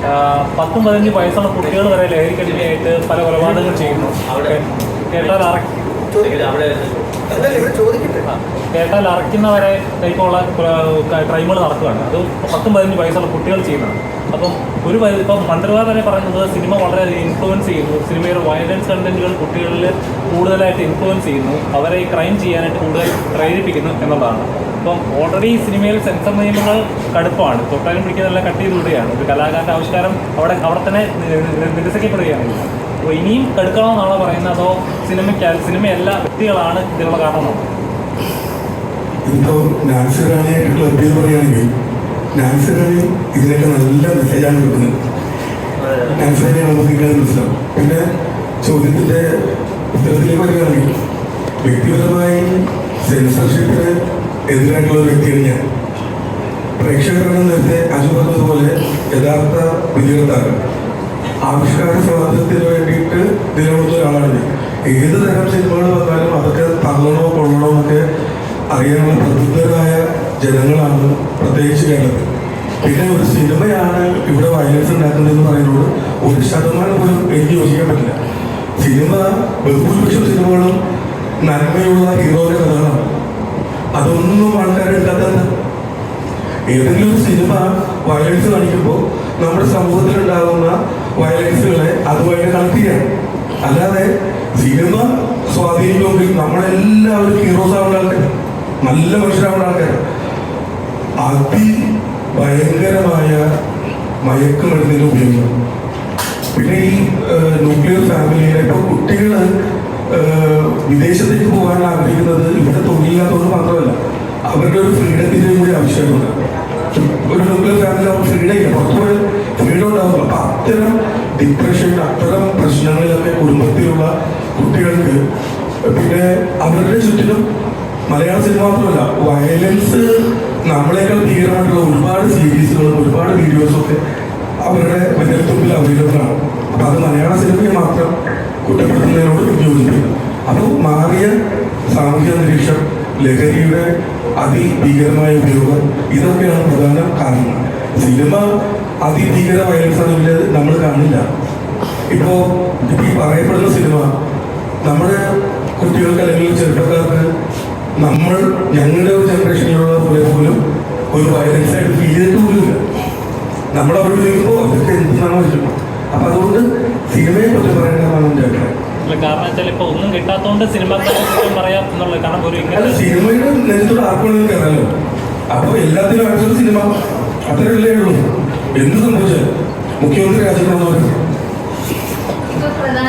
10-15 വയസ്സുള്ള കുട്ടികൾ വരെ ലഹരിക്കടിമയായിട്ട് പല കൊലപാതകങ്ങൾ ചെയ്യുന്നു. കേട്ടാൽ കേട്ടാൽ അറയ്ക്കുന്നവരെ ടൈപ്പുള്ള ക്രൈമുകൾ നടക്കുകയാണ്. അത് 10-15 വയസ്സുള്ള കുട്ടികൾ ചെയ്യുന്നതാണ്. അപ്പം ഇപ്പം മന്ത്രിമാർ തന്നെ പറയുന്നത് സിനിമ വളരെയധികം ഇൻഫ്ലുവൻസ് ചെയ്യുന്നു. സിനിമയുടെ വയലൻസ് കണ്ടന്റുകൾ കുട്ടികളിൽ കൂടുതലായിട്ട് ഇൻഫ്ലുവൻസ് ചെയ്യുന്നു, അവരെ ഈ ക്രൈം ചെയ്യാനായിട്ട് കൂടുതൽ പ്രേരിപ്പിക്കുന്നു എന്നുള്ളതാണ്. ഇപ്പം ഓൾറെഡി സിനിമയിൽ സെൻസർ നിയമങ്ങൾ കടുപ്പമാണ്. തൊട്ടാലും പിടിക്കുന്നതെല്ലാം കട്ട് ചെയ്ത് വിടുകയാണ്. ഒരു കലാകാരൻ്റെ ആവിഷ്കാരം അവിടെ തന്നെ നിരസിക്കപ്പെടുകയാണ്. അപ്പോൾ ഇനിയും കടുക്കണമെന്നാണോ പറയുന്നത്, അതോ സിനിമയല്ല വ്യക്തികളാണ് ഇതിനുള്ള കാരണമെന്നാണ്? ഇപ്പോൾ നാൻസി റാണിയായിട്ട് ക്ലബ് ചെയ്ത് പറയുകയാണെങ്കിൽ നാൻസി റാണി ഇതിനൊക്കെ നല്ല മെസ്സേജാണ് കൊടുക്കുന്നത്. നാൻസി റാണിയെ നമുക്ക് ഇങ്ങനെ മനസ്സിലാവും. പിന്നെ ചോദ്യത്തിൻ്റെ ഉത്തരത്തിലേക്ക് വരികയാണെങ്കിൽ വ്യക്തിപരമായി സെൻസർഷിപ്പിന് എതിരായിട്ടുള്ള ഒരു വ്യക്തിയാണ് ഞാൻ. പ്രേക്ഷകരാണ് നേരത്തെ അജു പറഞ്ഞതുപോലെ യഥാർത്ഥ വിധികർത്താക്കൾ, ആവിഷ്കാര സ്വാതന്ത്ര്യത്തിന് വേണ്ടിയിട്ട് നിലകൊള്ളുന്ന ഒരാളാണ്. ഏത് തരം സിനിമകൾ വന്നാലും അതൊക്കെ തള്ളണോ കൊള്ളണോ എന്നൊക്കെ അറിയാനുള്ള പ്രബുദ്ധരായ ജനങ്ങളാണ് പ്രത്യേകിച്ച് കേരളത്തിൽ. പിന്നെ ഒരു സിനിമയാണ് ഇവിടെ വയലൻസ് ഉണ്ടാക്കുന്നതെന്ന് പറയുന്നത് 1% പോലും എനിക്ക് യോജിക്കാൻ പറ്റില്ല. സിനിമ ബഹുഭൂരിപക്ഷം സിനിമകളും നന്മയുള്ള ഹീറോയുടെ കഥകളാണ്. അതൊന്നും ആൾക്കാരെടുക്കാത്തല്ല. ഏതെങ്കിലും ഒരു സിനിമ വയലൻസ് കാണിക്കുമ്പോൾ നമ്മുടെ സമൂഹത്തിലുണ്ടാകുന്ന വയലൻസുകളെ അതുമായിട്ട് കണക്ട് ചെയ്യണം. അല്ലാതെ സിനിമ സ്വാധീനിക്കുമെങ്കിൽ നമ്മളെല്ലാവരും ഹീറോസ് ആവേണ്ട ആൾക്കാർ, നല്ല മനുഷ്യരാവേണ്ട ആൾക്കാർ. അതിഭയങ്കരമായ മയക്കുമരുന്നിൻ്റെ ഉപയോഗം. പിന്നെ ഈ ന്യൂക്ലിയർ ഫാമിലിയിലെ ഇപ്പോൾ കുട്ടികൾ വിദേശത്തേക്ക് പോകാൻ ആഗ്രഹിക്കുന്നത് ഇവിടെ തൊഴിലില്ലാത്തവർ മാത്രമല്ല, അവരുടെ ഒരു ഫ്രീഡത്തിൻ്റെയും കൂടി ആവശ്യമുണ്ട്. ഒരു ന്യൂക്ലിയർ ഫാമിലി അവർ ഫ്രീഡം ഇല്ല, പുറത്തുപോയി ഫ്രീഡം ഉണ്ടാകുന്നു. അപ്പം അത്തരം ഡിപ്രഷൻ, അത്തരം പ്രശ്നങ്ങളിലൊക്കെ കുടുംബത്തിലുള്ള കുട്ടികൾക്ക് പിന്നെ അവരുടെ ചുറ്റിലും മലയാള സിനിമ മാത്രമല്ല വയലൻസ് നമ്മളെക്കാൾ ഭീകരമായിട്ടുള്ള ഒരുപാട് സീരീസുകളും ഒരുപാട് വീഡിയോസും ഒക്കെ അവരുടെ വിരൽത്തുമ്പിൽ അവൈലബിൾ ആണ്. അപ്പം അത് മലയാള സിനിമയെ മാത്രം കുറ്റപ്പെടുത്തുന്നതിനോട് യോജിപ്പില്ല. അപ്പോൾ മാറിയ സാമൂഹ്യ അന്തരീക്ഷം, ലഹരിയുടെ അതിഭീകരമായ ഉപയോഗം, ഇതൊക്കെയാണ് പ്രധാന കാരണങ്ങൾ. സിനിമ അതിഭീകര വയലൻസ് ആണെങ്കിൽ നമ്മൾ കാണില്ല. ഇപ്പോൾ ഈ പറയപ്പെടുന്ന സിനിമ നമ്മുടെ കുട്ടികൾക്ക് അല്ലെങ്കിൽ ചെറുപ്പക്കാർക്ക് ഞങ്ങളുടെ ഒരു ജനറേഷനിലുള്ള പോലെ പോലും ഒരു വയലൻസ് ആയിട്ട് ഫീൽ ചെയ്തിട്ട് പോലുമില്ല. നമ്മൾ അവിടെ ചോദിക്കുമ്പോൾ അതൊക്കെ എന്തിനാണോ വെച്ചിട്ടുണ്ടോ. അപ്പം അതുകൊണ്ട് സിനിമയെ പറ്റി പറയേണ്ടതാണ് എൻ്റെ അഭിപ്രായം. കാരണം വെച്ചാൽ ഇപ്പൊ ഒന്നും കിട്ടാത്തതുകൊണ്ട് സിനിമ പറയാം എന്നുള്ളത്. കാരണം ഒരു സിനിമയുടെ നെഞ്ചത്തോട് ആർക്കും കയറാലോ. അപ്പോൾ എല്ലാത്തിനും അടുത്തൊരു സിനിമ അത്രയല്ലേ ഉള്ളൂ. എന്ത് സംഭവിച്ചാൽ മുഖ്യമന്ത്രി രാജിനാമ